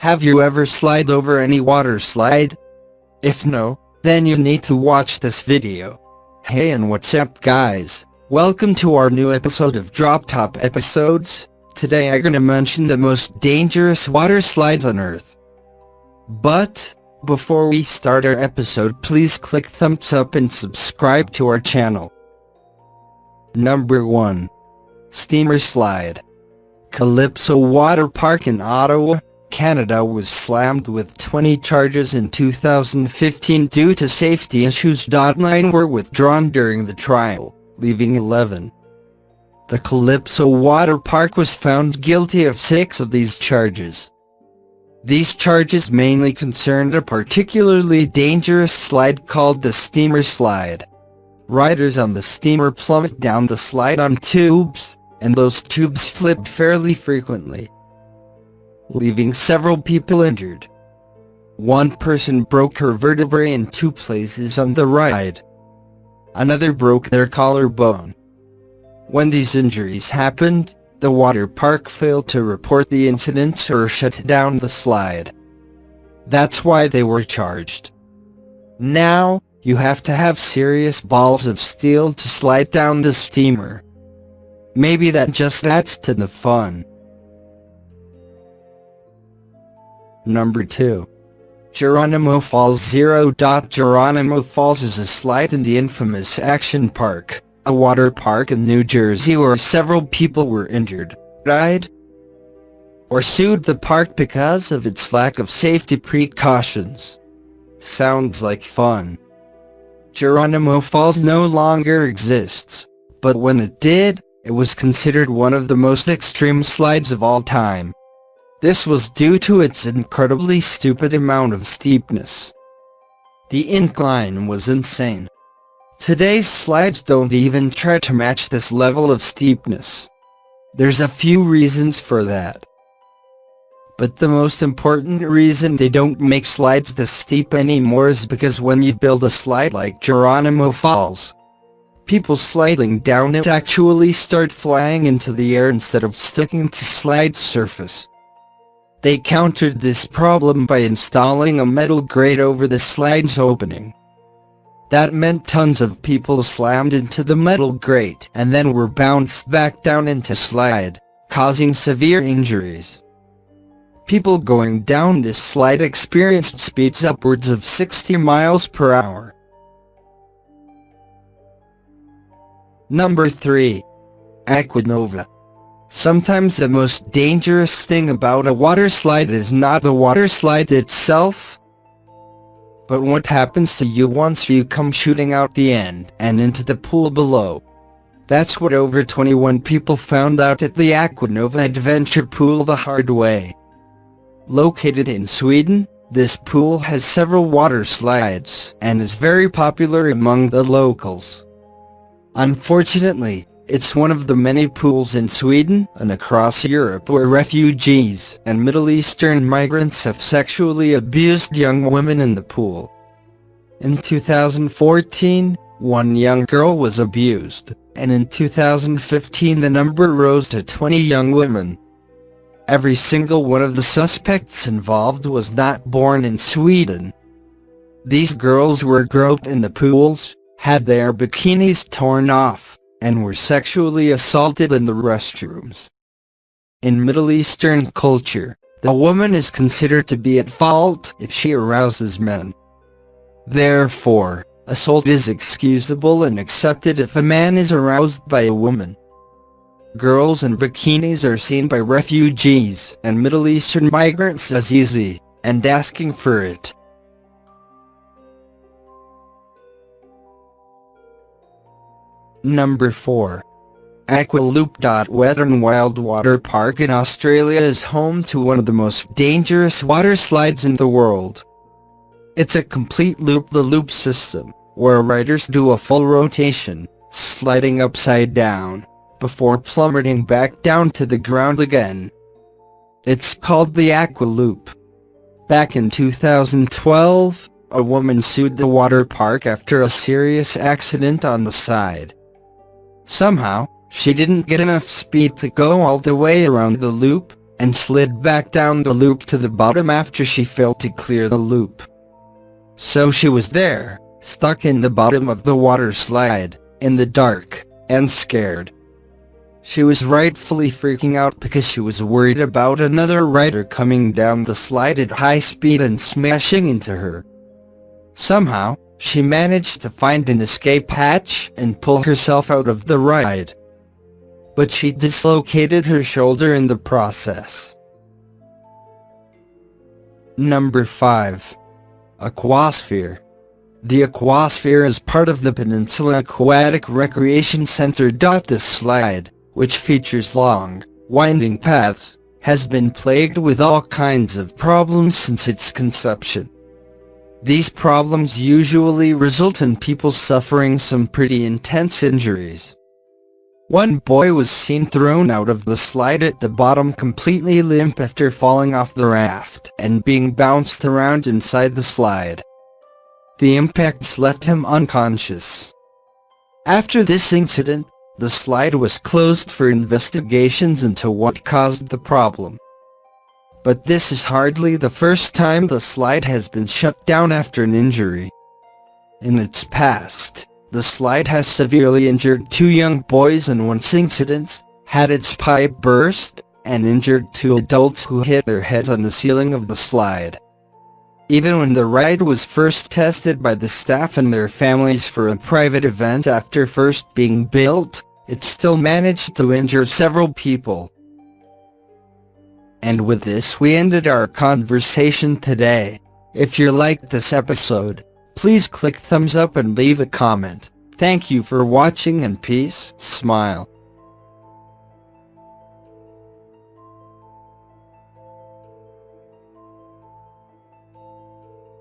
Have you ever slid over any water slide? If no, then you need to watch this video. Hey and what's up guys, welcome to our new episode of DropTop episodes. Today I'm gonna mention the most dangerous water slides on earth. But, before we start our episode, please click thumbs up and subscribe to our channel. Number 1. Steamer Slide. Calypso Water Park in Ottawa, Canada was slammed with 20 charges in 2015 due to safety issues. 9 were withdrawn during the trial, leaving 11. The Calypso Water Park was found guilty of 6 of these charges. These charges mainly concerned a particularly dangerous slide called the Steamer Slide. Riders on the steamer plummet down the slide on tubes, and those tubes flipped fairly frequently, leaving several people injured. One person broke her vertebrae in 2 places on the ride. Another broke their collarbone. When these injuries happened, the water park failed to report the incidents or shut down the slide. That's why they were charged. Now, you have to have serious balls of steel to slide down the steamer. Maybe that just adds to the fun. Number 2. Geronimo Falls. Geronimo Falls is a slide in the infamous Action Park, a water park in New Jersey where several people were injured, died, or sued the park because of its lack of safety precautions. Sounds like fun. Geronimo Falls no longer exists, but when it did, it was considered one of the most extreme slides of all time. This was due to its incredibly stupid amount of steepness. The incline was insane. Today's slides don't even try to match this level of steepness. There's a few reasons for that, but the most important reason they don't make slides this steep anymore is because when you build a slide like Geronimo Falls, people sliding down it actually start flying into the air instead of sticking to slide surface. They countered this problem by installing a metal grate over the slide's opening. That meant tons of people slammed into the metal grate and then were bounced back down into slide, causing severe injuries. People going down this slide experienced speeds upwards of 60 miles per hour. Number 3. Aqua Nova. Sometimes the most dangerous thing about a water slide is not the water slide itself, but what happens to you once you come shooting out the end and into the pool below. That's what over 21 people found out at the Aqua Nova adventure pool the hard way. Located in Sweden, this pool has several water slides and is very popular among the locals. Unfortunately, it's one of the many pools in Sweden and across Europe where refugees and Middle Eastern migrants have sexually abused young women in the pool. In 2014, one young girl was abused, and in 2015 the number rose to 20 young women. Every single one of the suspects involved was not born in Sweden. These girls were groped in the pools, had their bikinis torn off, and were sexually assaulted in the restrooms. In Middle Eastern culture, the woman is considered to be at fault if she arouses men. Therefore, assault is excusable and accepted if a man is aroused by a woman. Girls in bikinis are seen by refugees and Middle Eastern migrants as easy, and asking for it. Number 4. Aqua Loop. Wet n Wild Water Park in Australia is home to one of the most dangerous water slides in the world. It's a complete loop-the-loop system, where riders do a full rotation, sliding upside down, before plummeting back down to the ground again. It's called the Aqua Loop. Back in 2012, a woman sued the water park after a serious accident on the side. Somehow, she didn't get enough speed to go all the way around the loop, and slid back down the loop to the bottom after she failed to clear the loop. So she was there, stuck in the bottom of the water slide, in the dark, and scared. She was rightfully freaking out because she was worried about another rider coming down the slide at high speed and smashing into her. Somehow, she managed to find an escape hatch and pull herself out of the ride. But she dislocated her shoulder in the process. Number 5. Aqua Sphere. The Aqua Sphere is part of the Peninsula Aquatic Recreation Center. This slide, which features long, winding paths, has been plagued with all kinds of problems since its conception. These problems usually result in people suffering some pretty intense injuries. One boy was seen thrown out of the slide at the bottom completely limp after falling off the raft and being bounced around inside the slide. The impacts left him unconscious. After this incident, the slide was closed for investigations into what caused the problem. But this is hardly the first time the slide has been shut down after an injury. In its past, the slide has severely injured 2 young boys and once incident, had its pipe burst, and injured 2 adults who hit their heads on the ceiling of the slide. Even when the ride was first tested by the staff and their families for a private event after first being built, it still managed to injure several people. And with this we ended our conversation today. If you liked this episode, please click thumbs up and leave a comment. Thank you for watching and peace, smile.